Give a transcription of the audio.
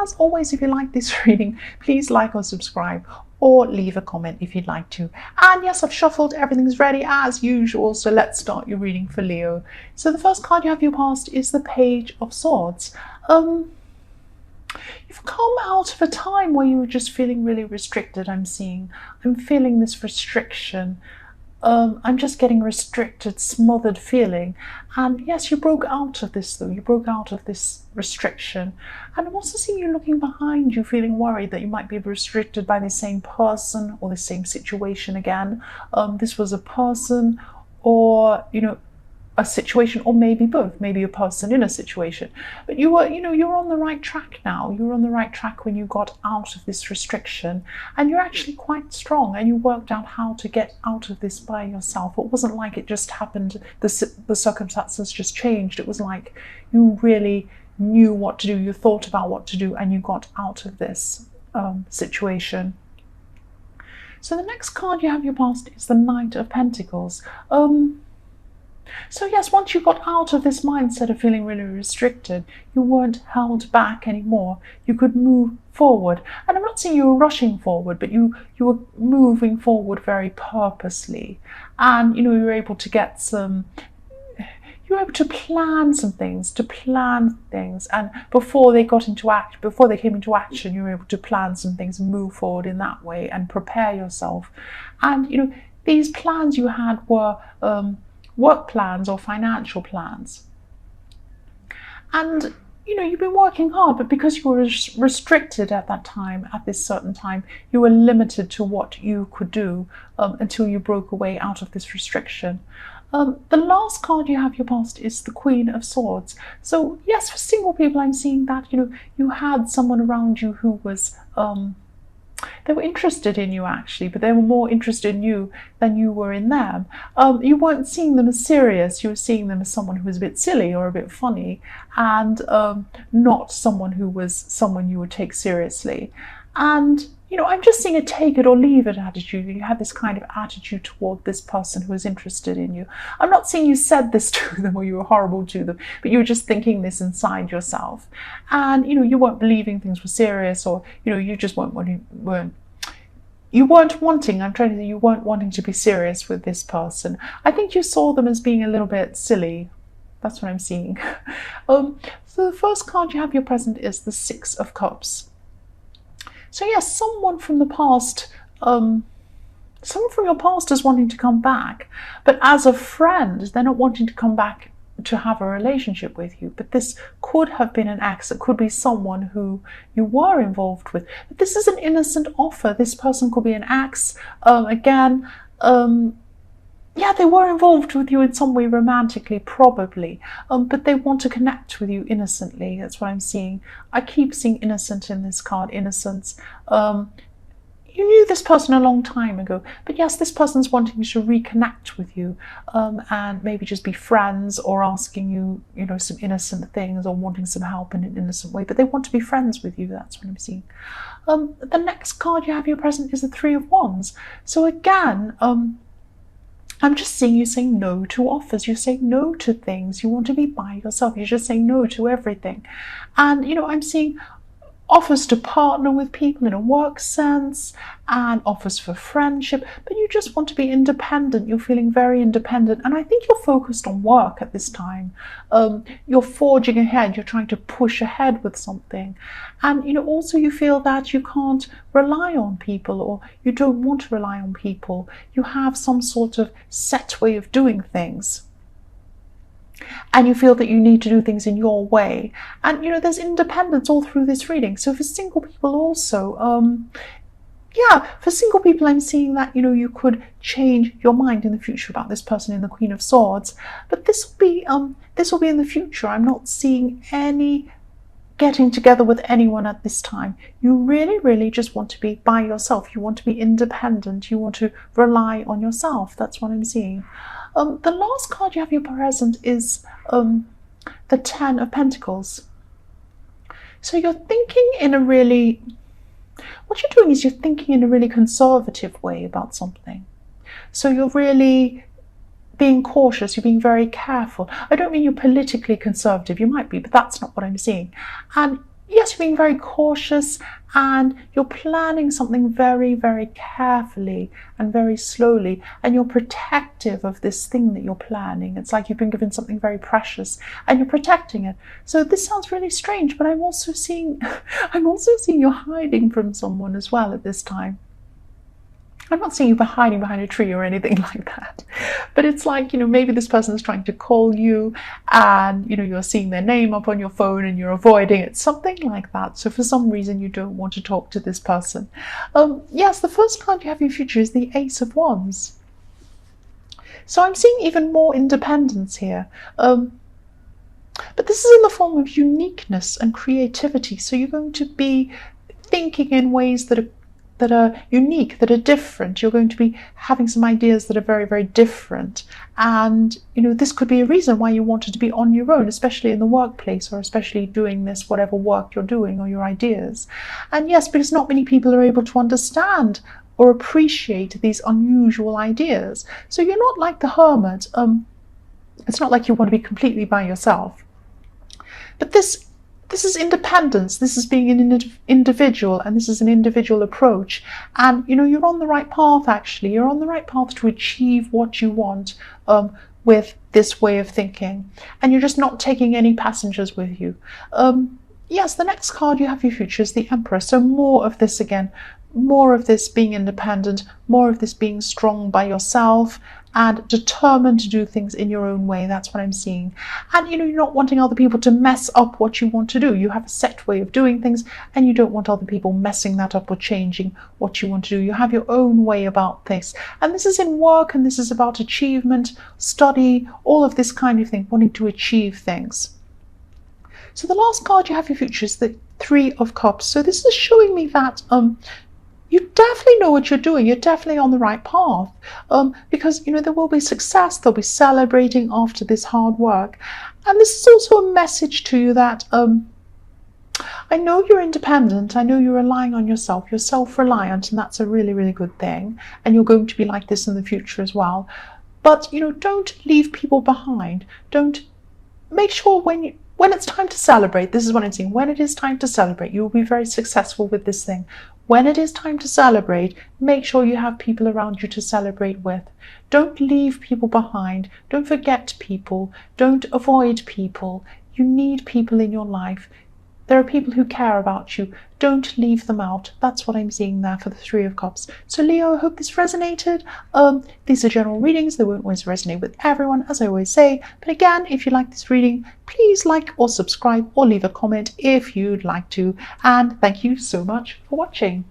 as always, if you like this reading, please like or subscribe, or leave a comment if you'd like to. And yes, I've shuffled, everything's ready as usual, so let's start your reading for Leo. So the first card you have your past is the Page of Swords. You've come out of a time where you were just feeling really restricted. I'm feeling this restriction. I'm just getting a restricted, smothered feeling. And yes, you broke out of this though. You broke out of this restriction. And I'm also seeing you looking behind you, feeling worried that you might be restricted by the same person or the same situation again. This was a person, or, a situation, or maybe both, maybe a person in a situation. But you're on the right track now. You're on the right track when you got out of this restriction, and you're actually quite strong, and you worked out how to get out of this by yourself. It wasn't like it just happened, the circumstances just changed. It was like you really knew what to do, you thought about what to do, and you got out of this situation. So the next card you have your past is the Knight of Pentacles. So yes, once you got out of this mindset of feeling really restricted, you weren't held back anymore. You could move forward. And I'm not saying you were rushing forward, but you were moving forward very purposely. And, you were able to get you were able to plan some things, and before they came into action, you were able to plan some things and move forward in that way and prepare yourself. And, these plans you had were work plans or financial plans. And, you've been working hard, but because you were restricted at that time, at this certain time, you were limited to what you could do until you broke away out of this restriction. The last card you have your past is the Queen of Swords. So yes, for single people, I'm seeing that, you had someone around you who was, they were interested in you actually, but they were more interested in you than you were in them. You weren't seeing them as serious, you were seeing them as someone who was a bit silly or a bit funny, and not someone who was someone you would take seriously. And, I'm just seeing a take it or leave it attitude. You had this kind of attitude toward this person who was interested in you. I'm not saying you said this to them or you were horrible to them, but you were just thinking this inside yourself. And, you weren't believing things were serious, or, you just weren't wanting to be serious with this person. I think you saw them as being a little bit silly. That's what I'm seeing. So the first card you have your present is the Six of Cups. So yes, someone from the past, someone from your past is wanting to come back, but as a friend, they're not wanting to come back to have a relationship with you. But this could have been an ex. It could be someone who you were involved with. But this is an innocent offer. This person could be an ex. Yeah, they were involved with you in some way romantically, probably, but they want to connect with you innocently. That's what I'm seeing. I keep seeing innocent in this card, innocence. You knew this person a long time ago, but yes, this person's wanting to reconnect with you, and maybe just be friends, or asking you, some innocent things, or wanting some help in an innocent way, but they want to be friends with you. That's what I'm seeing. The next card you have your present is the Three of Wands. So again, I'm just seeing you saying no to offers. You're saying no to things. You want to be by yourself. You're just saying no to everything. And, I'm seeing offers to partner with people in a work sense, and offers for friendship, but you just want to be independent. You're feeling very independent, and I think you're focused on work at this time. You're forging ahead, you're trying to push ahead with something, and also you feel that you can't rely on people, or you don't want to rely on people. You have some sort of set way of doing things, and you feel that you need to do things in your way. And there's independence all through this reading. So for single people also, for single people, I'm seeing that you could change your mind in the future about this person in the Queen of Swords, but this will be in the future. I'm not seeing any getting together with anyone at this time. You really, really just want to be by yourself. You want to be independent. You want to rely on yourself. That's what I'm seeing. The last card you have your present is the Ten of Pentacles. So you're thinking in a really, what you're doing is you're thinking in a really conservative way about something. So you're really being cautious, you're being very careful. I don't mean you're politically conservative, you might be, but that's not what I'm seeing. And yes, you're being very cautious and you're planning something very, very carefully and very slowly, and you're protective of this thing that you're planning. It's like you've been given something very precious and you're protecting it. So this sounds really strange, but I'm also seeing you're hiding from someone as well at this time. I'm not saying you're hiding behind a tree or anything like that, but it's like, maybe this person is trying to call you and, you're seeing their name up on your phone and you're avoiding it, something like that. So for some reason, you don't want to talk to this person. Yes, the first card you have in your future is the Ace of Wands. So I'm seeing even more independence here. But this is in the form of uniqueness and creativity. So you're going to be thinking in ways that are unique, that are different. You're going to be having some ideas that are very, very different. And, this could be a reason why you wanted to be on your own, especially in the workplace, or especially doing this, whatever work you're doing, or your ideas. And yes, because not many people are able to understand or appreciate these unusual ideas. So you're not like the hermit. It's not like you want to be completely by yourself. But this is independence. This is being an individual, and this is an individual approach. And, you're on the right path, actually. You're on the right path to achieve what you want with this way of thinking. And you're just not taking any passengers with you. Yes, the next card you have for your future is the Emperor. So more of this again. More of this being independent, more of this being strong by yourself and determined to do things in your own way. That's what I'm seeing. And you're not wanting other people to mess up what you want to do. You have a set way of doing things and you don't want other people messing that up or changing what you want to do. You have your own way about this. And this is in work, and this is about achievement, study, all of this kind of thing, wanting to achieve things. So the last card you have for your future is the Three of Cups. So this is showing me that you definitely know what you're doing. You're definitely on the right path, because there will be success. They'll be celebrating after this hard work. And this is also a message to you that I know you're independent. I know you're relying on yourself. You're self-reliant, and that's a really, really good thing. And you're going to be like this in the future as well. But don't leave people behind. Don't make sure when it's time to celebrate. This is what I'm saying. When it is time to celebrate, you will be very successful with this thing. When it is time to celebrate, make sure you have people around you to celebrate with. Don't leave people behind. Don't forget people. Don't avoid people. You need people in your life. There are people who care about you. Don't leave them out. That's what I'm seeing there for the Three of Cups. So Leo, I hope this resonated. These are general readings. They won't always resonate with everyone, as I always say. But again, if you like this reading, please like or subscribe or leave a comment if you'd like to. And thank you so much for watching.